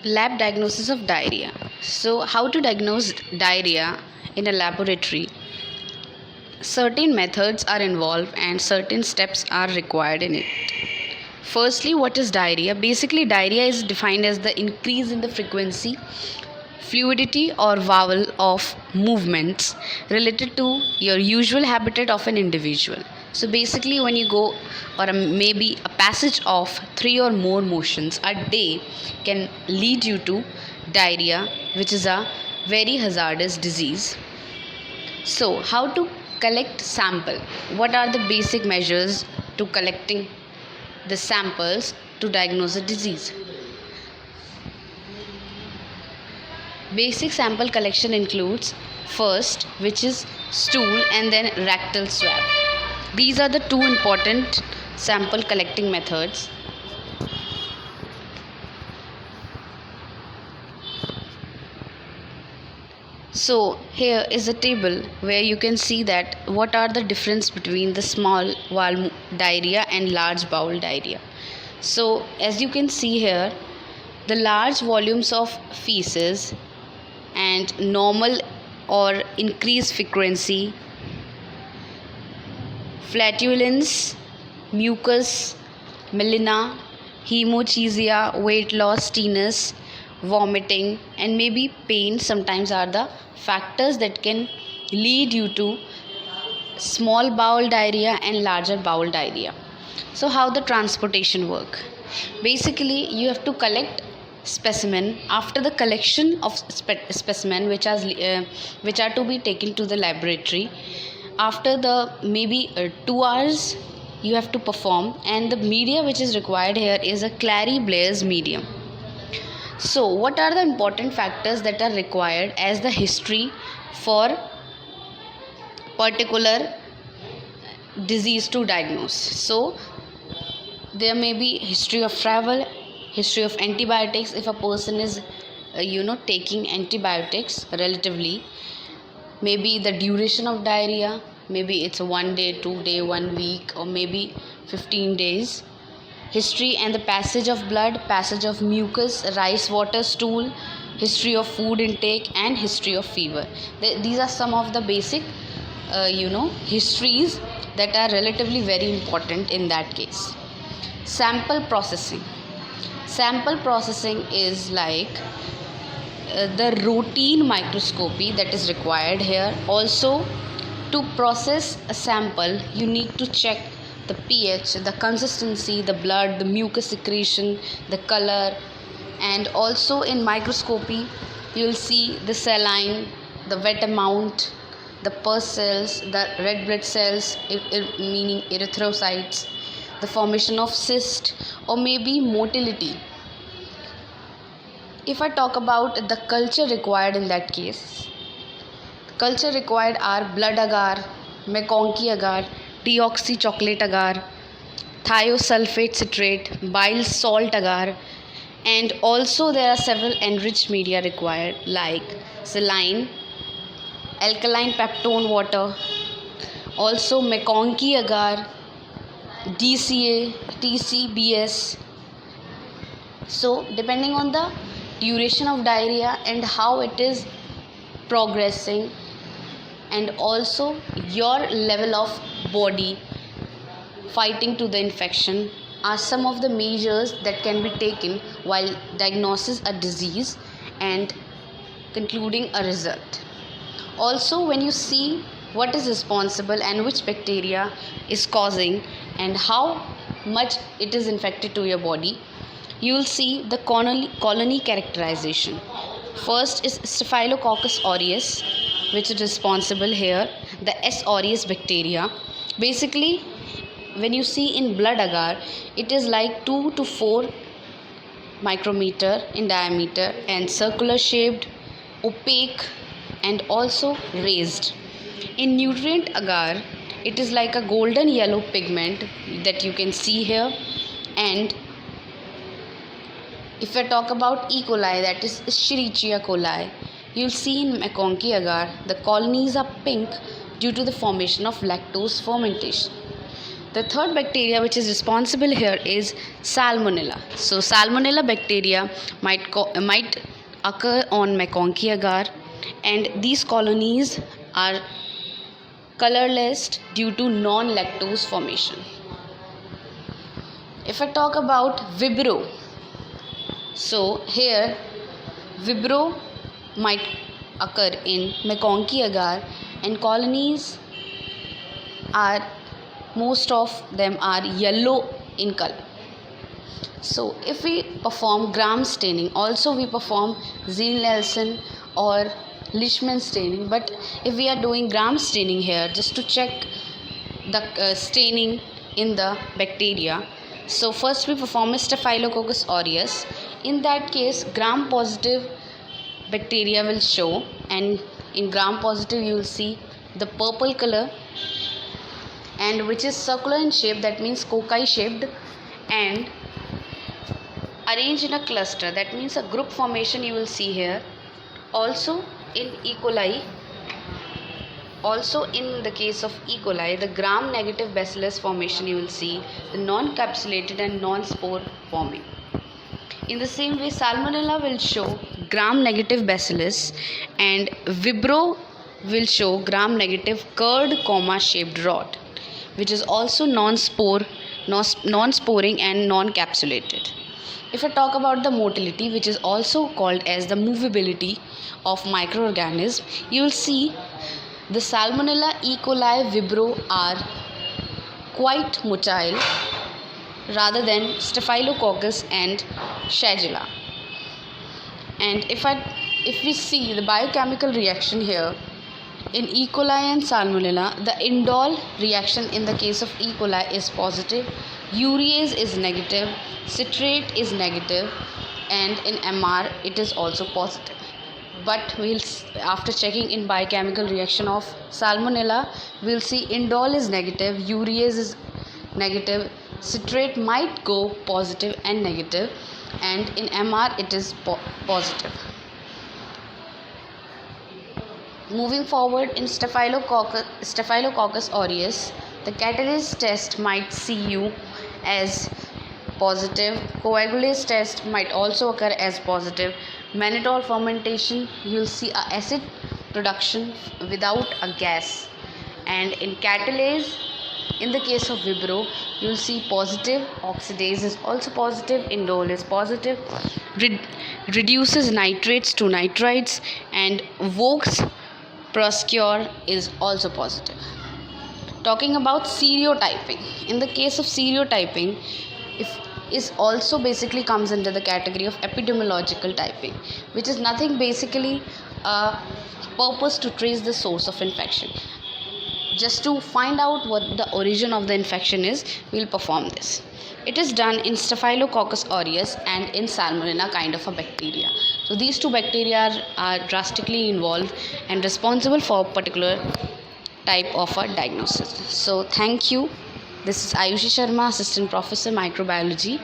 Lab diagnosis of diarrhea. So, how to diagnose diarrhea in a laboratory? Certain methods are involved and certain steps are required in it. Firstly, what is diarrhea? Basically, diarrhea is defined as the increase in the frequency, fluidity, or vowel of movements related to your usual habitat of an individual. So, basically, when you go, or maybe a passage of 3 or more motions a day can lead you to diarrhea, which is a very hazardous disease. So, how to collect sample? What are the basic measures to collecting the samples to diagnose a disease? Basic sample collection includes first, which is stool, and then rectal swab. These are the two important sample collecting methods. So here is a table where you can see that what are the difference between the small bowel diarrhea and large bowel diarrhea. So as you can see here, the large volumes of feces and normal or increased frequency, flatulence, mucus, melena, hemogeusia, weight loss, tinnitus, vomiting, and maybe pain sometimes are the factors that can lead you to small bowel diarrhea and larger bowel diarrhea. So how the transportation work? Basically, you have to collect specimen. After the collection of specimen which are to be taken to the laboratory, after the maybe 2 hours you have to perform, and the media which is required here is a Clary Blair's medium. So what are the important factors that are required as the history for particular disease to diagnose? So there may be history of travel, history of antibiotics if a person is taking antibiotics relatively, maybe the duration of diarrhea, maybe it's a 1 day, 2 day, 1 week, or maybe 15 days. History and the passage of blood, passage of mucus, rice water, stool, history of food intake, and history of fever. These are some of the basic histories that are relatively very important in that case. Sample processing. Sample processing is like the routine microscopy that is required here. Also, to process a sample, you need to check the pH, the consistency, the blood, the mucus secretion, the color, and also in microscopy you will see the saline, the wet amount, the pus cells, the red blood cells, meaning erythrocytes, the formation of cyst, or maybe motility. If I talk about the culture required in that case, culture required are blood agar, McConkey agar, deoxy chocolate agar, thiosulfate citrate, bile salt agar, and also there are several enriched media required like saline, alkaline peptone water, also McConkey agar, DCA, TCBS. So depending on the duration of diarrhea and how it is progressing, and also your level of body fighting to the infection, are some of the measures that can be taken while diagnosis a disease and concluding a result. Also, when you see what is responsible and which bacteria is causing and how much it is infected to your body, you will see the colony characterization. First is Staphylococcus aureus, which is responsible here, the S. aureus bacteria. Basically, when you see in blood agar, it is like 2 to 4 micrometer in diameter and circular shaped, opaque, and also raised. In nutrient agar, it is like a golden yellow pigment that you can see here. And if I talk about E. coli, that is Escherichia coli, you'll see in McConkey agar the colonies are pink due to the formation of lactose fermentation. The third bacteria which is responsible here is Salmonella. So Salmonella bacteria might occur on MacConkey agar, and these colonies are colorless due to non-lactose formation. If I talk about Vibrio, so here Vibrio might occur in MacConkey agar, and colonies are, most of them are yellow in color. So if we perform Gram staining, also we perform Ziehl-Neelsen or Leishman staining, but if we are doing Gram staining here just to check the staining in the bacteria, so first we perform Staphylococcus aureus. In that case, Gram positive bacteria will show, and in Gram positive you will see the purple color, and which is circular in shape, that means cocci shaped, and arranged in a cluster, that means a group formation you will see here. Also in E. coli, also in the case of E. coli, the Gram negative bacillus formation you will see, the non-capsulated and non-spore forming. In the same way, Salmonella will show Gram negative bacillus, and Vibrio will show Gram negative curd comma shaped rod, which is also non-sporing and non-capsulated. If I talk about the motility, which is also called as the movability of microorganisms, you will see the Salmonella, E. coli, Vibrio are quite motile rather than Staphylococcus and Shigella. And if we see the biochemical reaction here, in E. coli and Salmonella, the indole reaction in the case of E. coli is positive, urease is negative, citrate is negative, and in MR it is also positive. But after checking in biochemical reaction of Salmonella, we'll see indole is negative, urease is negative, citrate might go positive and negative, and in MR it is positive. Moving forward, in Staphylococcus aureus, the catalase test might see you as positive, coagulase test might also occur as positive, mannitol fermentation you will see a acid production without a gas, and in catalase, in the case of Vibrio, you will see positive, oxidase is also positive, indole is positive, reduces nitrates to nitrites, and Vaux Proscure is also positive. Talking about serotyping, in the case of serotyping, is also basically comes under the category of epidemiological typing, which is nothing basically a purpose to trace the source of infection. Just to find out what the origin of the infection is, we will perform this. It is done in Staphylococcus aureus and in Salmonella kind of a bacteria. So these two bacteria are drastically involved and responsible for a particular type of a diagnosis. So thank you. This is Ayushi Sharma, Assistant Professor Microbiology.